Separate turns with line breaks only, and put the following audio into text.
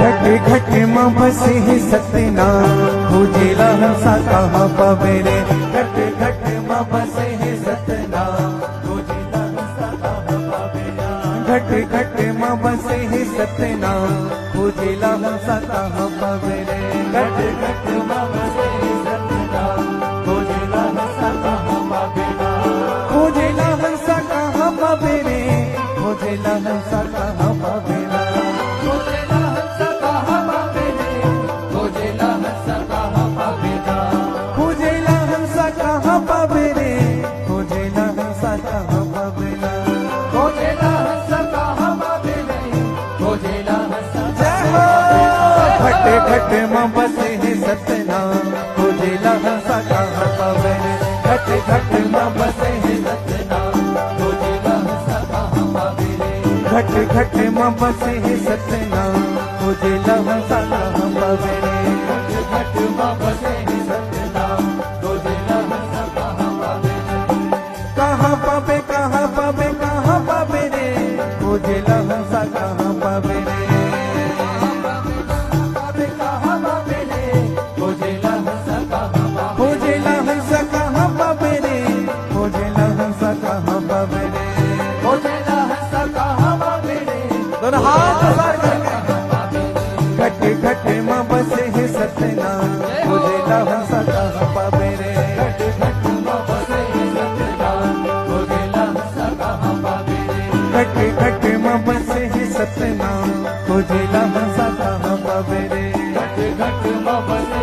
घट घट मां बसे है सतनाम खोजेला हंसा कहाँ पावे रे। घट घट मां बसे है सतनाम खोजेला हंसा कहाँ पावे रे। घट घट मां बसे है सतनाम खोजेला हंसा कहाँ पावे रे। घट घट मां बसे है सतनाम खोजेला हंसा कहाँ पावे रे। खोजेला हंसा कहाँ पावे रे। खोजेला हंसा कहाँ पावे रे। घट मां बसे है सतनाम खोजेला हंसा कहाँ पावे रे। घट घट मां बसे है सतनाम खोजेला हंसा कहाँ पावे रे। घट घट मां बसे है सतनाम खोजेला हंसा कहाँ पावे रे। घट घट मां बसे है सतनाम खोजेला हंसा कहाँ पावे रे। कहाँ पावे कहाँ पावे कहाँ पावे रे। खोजेला हंसा कहाँ पावे रे। घट घट मां बसे है सतनाम खोजेला हंसा कहाँ पावे रे। घट घट मां बसे है सतनाम खोजेला हंसा कहाँ पावे रे। घट घट मां बसे है सतनाम खोजेला हंसा कहाँ पावे रे। घट घट मां बसे